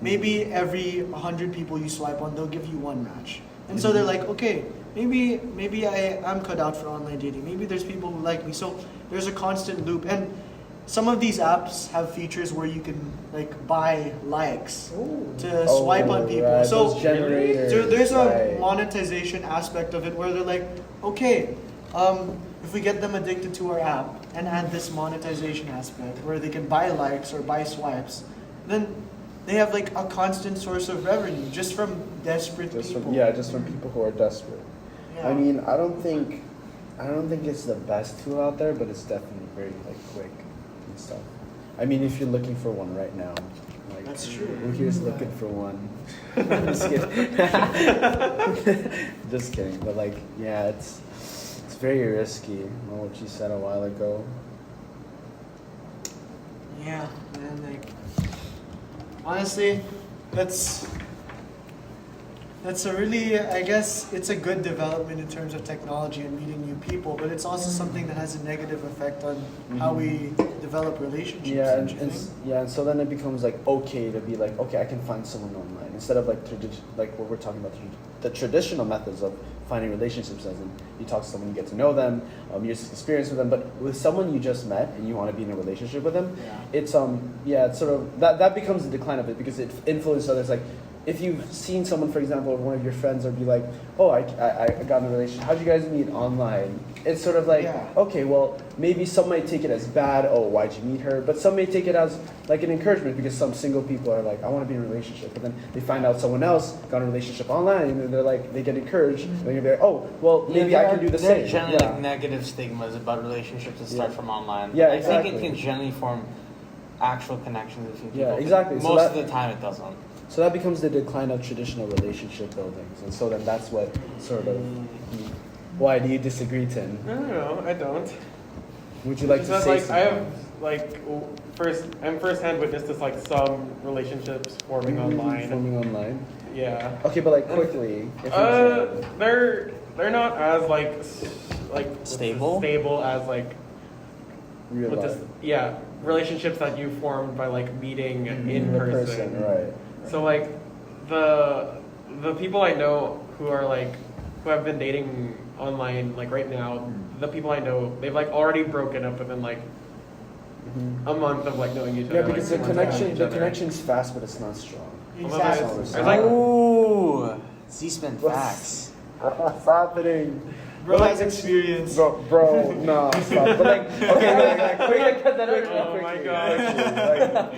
maybe every 100 people you swipe on, they'll give you one match, and so they're like, okay, maybe I'm cut out for online dating. Maybe there's people who like me. So there's a constant loop, and some of these apps have features where you can like buy likes to swipe on people. Right, So those generators, there's a right. monetization aspect of it where they're like, okay, if we get them addicted to our app and add this monetization aspect where they can buy likes or buy swipes, then they have like a constant source of revenue just from desperate people. Just from people who are desperate. Yeah. I mean, I don't think it's the best tool out there, but it's definitely very like quick and stuff. I mean, if you're looking for one right now, like, That's true. Who here's looking for one? Just kidding. Just kidding. But like, yeah, it's very risky. I know what you said a while ago. Yeah, man, like, honestly, that's a really, I guess, it's a good development in terms of technology and meeting new people, but it's also something that has a negative effect on how we develop relationships. Yeah, don't you think? and so then it becomes like okay to be like, okay, I can find someone online instead of like like what we're talking about, the traditional methods of finding relationships, as in you talk to someone, you get to know them, you just experience with them. But with someone you just met and you want to be in a relationship with them, it's it's sort of that becomes the decline of it, because it influences others. Like, if you've seen someone, for example, one of your friends would be like, oh, I got in a relationship. How'd you guys meet? Online. It's sort of like, okay, well, maybe some might take it as bad, oh, why'd you meet her? But some may take it as like an encouragement, because some single people are like, I want to be in a relationship. But then they find out someone else got in a relationship online, and they're like, they get encouraged. And they're like, oh, well, maybe I can do the There same. are generally like negative stigmas about relationships that start from online. Yeah, I think it exactly. can generally form actual connections between people. Yeah, exactly. Most So of the time it doesn't. So that becomes the decline of traditional relationship buildings. And so then that's what sort of... Why, do you disagree, Tim? No, I don't. Would you like to say like, I have like I'm firsthand witness to like some relationships forming online. Forming online? Yeah. Okay, but like quickly. If They're they're not as like Stable as like Real with life. this, yeah, relationships that you formed by like meeting in person. right? So like the people I know who are like who have been dating online like right now, the people I know, they've like already broken up within like a month of like knowing each other. Yeah, because like, the 2 months of knowing connection, each the other. connection's fast, but it's not strong. Although there's- Exactly. there's, like, Ooh, Z-spent facts. What's happening? Bro has experience. Bro, no, stop. But like, okay, quickly, cut that out. Oh my God.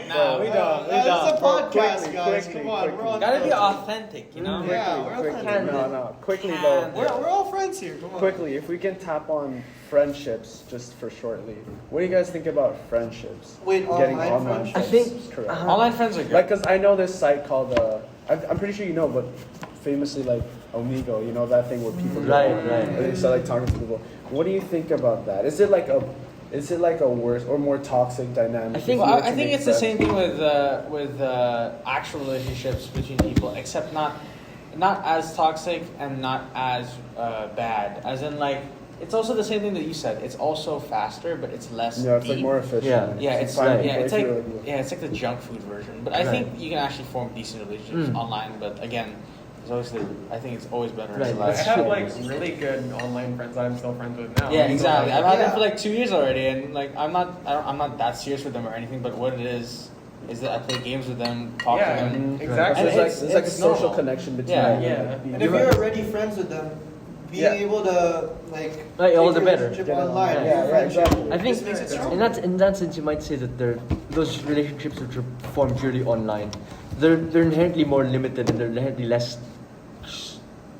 Nah, we don't. It's a podcast, quickly, guys. quickly, Come on, quickly. we're on. Gotta be film. authentic, you know? Yeah, we're Quickly, authentic. no, quickly though. We're all friends here. Come on. Quickly, if we can tap on friendships just for shortly. What do you guys think about friendships? Wait, Getting online online friendships? I think correct. Online friends are good. Like, cause I know this site called I'm pretty sure you know, but famously like Omigo, you know that thing where people go Right, on right. and they start like talking to people. What do you think about that? Is it like a worse or more toxic dynamic? I think- if you were to I think make it's the friends? same thing with actual relationships between people, except not as toxic and not as bad. As in, like, it's also the same thing that you said. It's also faster, but it's less. Yeah, it's like deep. more efficient. Yeah. Yeah, it's fine like if you're it's like the junk food version. But I Right. think you can actually form decent relationships Mm. online. But again, I think it's always better. Right, to I that's like, have like really good online friends that I'm still friends with now. yeah, So, exactly. like, I've had them Yeah. for like 2 years already, and like I'm not that serious with them or anything. But what it is that I play games with them, talk Yeah, to them. exactly. And It's like it's- it's like a it's social normal. connection between Yeah, you yeah. like, being- And if you're already friends with them, being Yeah. able to like Right, all take the your better. relationship Get it online, online. your Yeah, friendship, exactly. I think just makes it stronger. in that sense you might say that those relationships which are formed purely online, they're inherently more limited and they're inherently less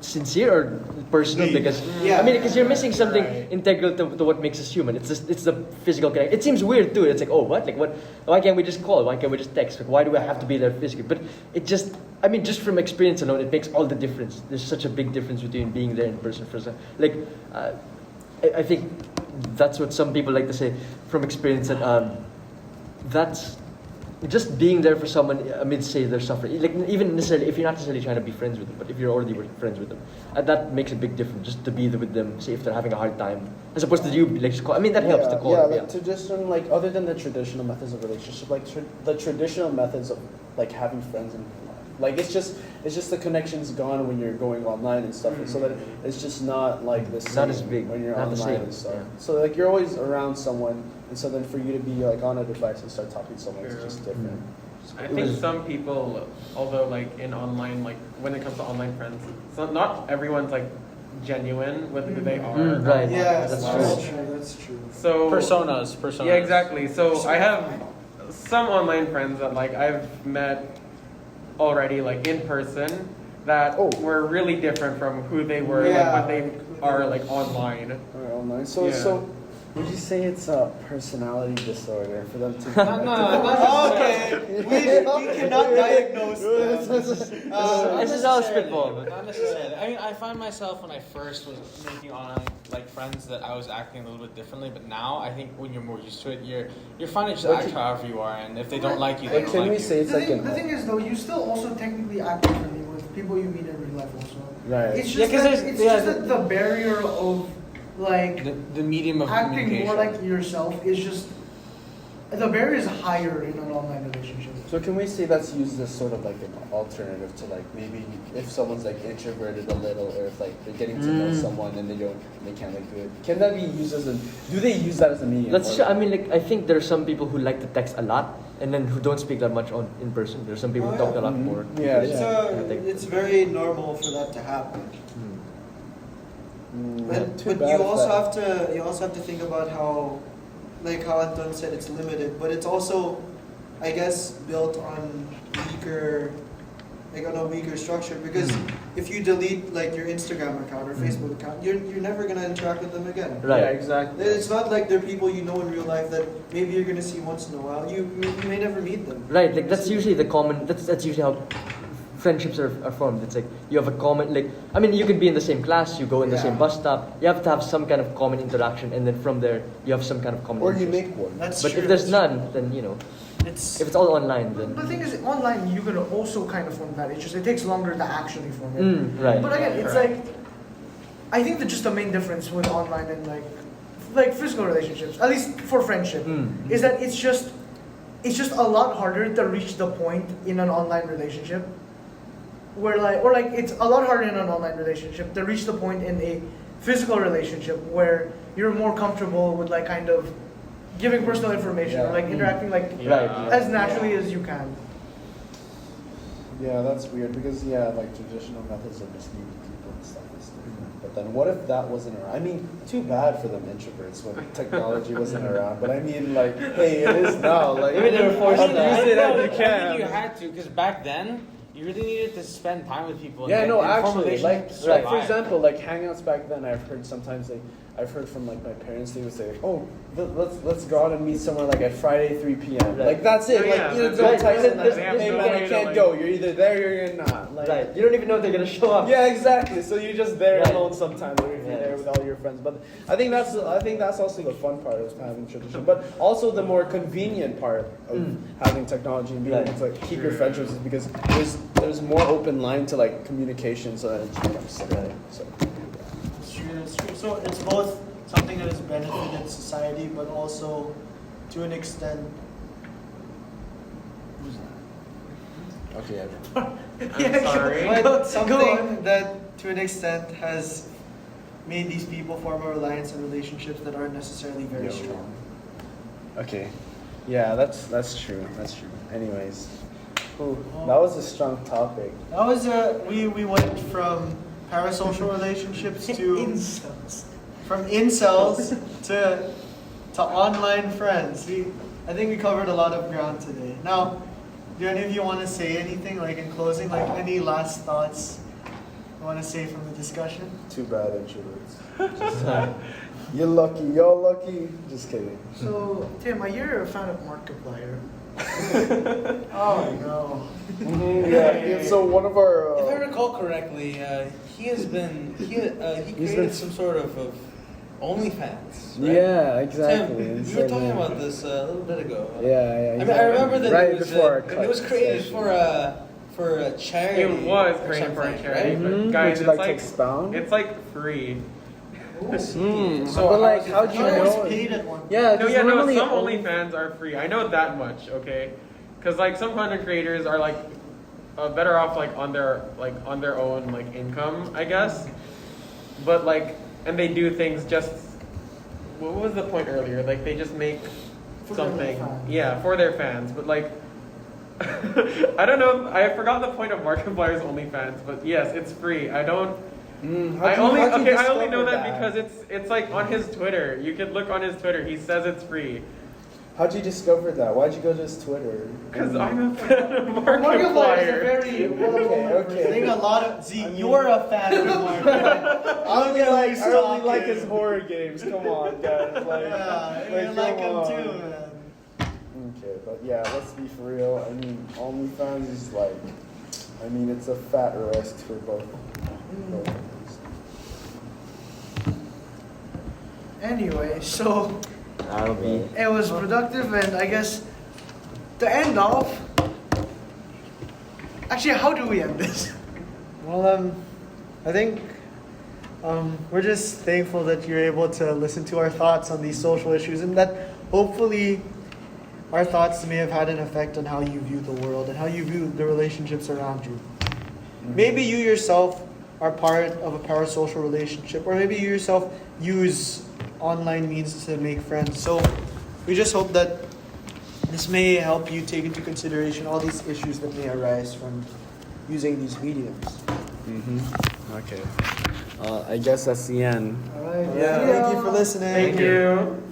sincere or personal because Yeah. I mean because you're missing something Right. integral to what makes us human. It's the physical connection. It seems weird too. It's like, oh, what? Like what? Why can't we just call? Why can't we just text? Like, why do I have to be there physically? But it just, I mean, just from experience alone, it makes all the difference. There's such a big difference between being there in person for some. Like, I think that's what some people like to say from experience that that's just being there for someone amidst say their suffering. Like even necessarily if you're not necessarily trying to be friends with them, but if you're already friends with them, that makes a big difference. Just to be there with them, say if they're having a hard time, as opposed to you like just call. I mean that helps to call. Yeah, them, like traditional, like other than the traditional methods of relationship, like the traditional methods of like having friends in life, like it's just the connection's gone when you're going online and stuff, and so that it's just not like the same Not as big, when you're not the online same, and stuff. yeah. So like you're always around someone, and so then for you to be like on a device and start talking to someone, it's Sure. just different. I think some people, although like in online, like when it comes to online friends, so not everyone's like genuine with who they are. right. Yeah, That's that's true. true. That's true. So Personas. yeah, exactly. So I have some online friends that like I've met already like in person that Oh. were really different from who they were Yeah. like when they are like online. Or online. So Yeah. so would you say it's a personality disorder for them to? Okay, we cannot diagnose them. This is all spitball. But not necessarily. I mean, I find myself when I first was making online like friends that I was acting a little bit differently. But now I think when you're more used to it, you're fine to just But act can- however you are, and if they don't like you, they But don't can like we you. say it's The like thing, an the thing is though, you still also technically act differently with people you meet in real life also. right? It's Yeah, just 'cause that, there's- it's yeah, just that the barrier of like The medium of acting communication. more like yourself is just the barrier is higher in an online relationship. So can we say that's used as sort of like an alternative to like maybe if someone's like introverted a little, or if like they're getting to know someone and they can't like do it. Can that be used as do they use that as a medium? That's or- I mean like I think there are some people who like to text a lot and then who don't speak that much on in person. There's some people Oh, who talk yeah. a lot Mhm. more. Yeah, It's I think- it's very normal for that to happen. Too But bad you if also that- have to think about how, like how Anton said, it's limited, but it's also, I guess, built on on a weaker structure. Because if you delete like your Instagram account or Facebook account, you're never gonna interact with them again. Right. Yeah, exactly. It's not like they're people you know in real life that maybe you're gonna see once in a while. You may never meet them. Right, like that's usually the common. That's usually how friendships are formed. It's like you have a common. Like I mean, you can be in the same class, you go in the Yeah. same bus stop. You have to have some kind of common interaction, and then from there you have some kind of common. Or you interest. make one. That's But true. if there's none, then you know, It's if it's all online, then But the thing is, online you can also kind of form that. It's just it takes longer to actually form it. right. But again, it's Right. like I think that just the main difference with online and like physical relationships, at least for friendship, is that it's just a lot harder to reach the point in an online relationship where it's a lot harder in an online relationship to reach the point in a physical relationship where you're more comfortable with like kind of giving personal information or like interacting like as naturally as you can. Yeah, that's weird because like traditional methods of just meeting people and stuff is different. But then what if that wasn't around? I mean, too bad for them introverts when technology wasn't around. But I mean, like, hey, it is now. Like, Maybe they were forced to use it as I you think can. you had to, because back then you really needed to spend time with people. Yeah, and no, and form actually, like, relationships to like for survive. example, like hangouts back then. I've heard from like my parents. They would say, "Oh, let's go out and meet somewhere like at Friday 3 p.m." Right. Like that's it. Oh, like yeah, you that's don't right. text them. There's- Hey there's no man, I way to, can't like- go. You're either there or you're not. Like, Right. You don't even know if they're gonna show up. Yeah, exactly. So you're just there Right. alone sometimes, or if you're Right. there with all your friends. But I think that's also the fun part of having tradition, but also the more convenient part of having technology and being able to like, keep your friendships is because there's more open line to like communication, so that it becomes simple. So It's true, it's true. So it's both something that has benefited society, but also to an extent. okay, I'm sorry. But Go something on. that to an extent has made these people form a reliance on relationships that aren't necessarily very Yeah. strong. okay, yeah, that's true. That's true. Anyways, that was a strong topic. That was we went from parasocial relationships to Incels. from incels to online friends. I think we covered a lot of ground today. Now, do any of you want to say anything, like in closing, like any last thoughts you want to say from the discussion? Too bad introverts. You're lucky. You're lucky. Just kidding. So Tim, you're a fan of Markiplier. Oh no. Yeah. So one of our. If I recall correctly, he created some sort of OnlyFans. Right? Yeah, exactly. Tim, you were talking about this a little bit ago. Yeah. I mean, I remember that right it was before our it was cut created session. for a charity. It was or created for a something, charity, right? but Mhm. guys, Would you it's like to expound? it's like free. So but like, how how'd is you it- I was know? paid at one. Yeah, No, 'cause yeah, no. normally Some OnlyFans are free. I know that much. Okay, because like some content creators are like better off like on their own like income, I guess. But like, and they do things just. What was the point earlier? Like they just make For something, their fans. yeah, for their fans. But like, I don't know. I forgot the point of Markiplier's OnlyFans. But yes, it's free. I don't. I only know that because it's like on his Twitter. You could look on his Twitter. He says it's free. How'd you discover that? Why'd you go to his Twitter? Because I'm a fan of Markiplier is a Markiplier. very Okay. I think a lot of you're a fan of Mark. I only like stalking. his horror games. Come on, guys. Like, Yeah, you like him come too, on. man. Okay, but yeah, let's be for real. I mean, OnlyFans is like, it's a fat risk for both. Anyway, so That'll be. it was productive, and I guess to end off. Actually, how do we end this? Well, I think we're just thankful that you're able to listen to our thoughts on these social issues, and that hopefully our thoughts may have had an effect on how you view the world and how you view the relationships around you. Maybe you yourself are part of a parasocial relationship, or maybe you yourself use online means to make friends. So we just hope that this may help you take into consideration all these issues that may arise from using these mediums. Okay. I guess that's the end. All right. Yeah, thank you for listening. Thank you.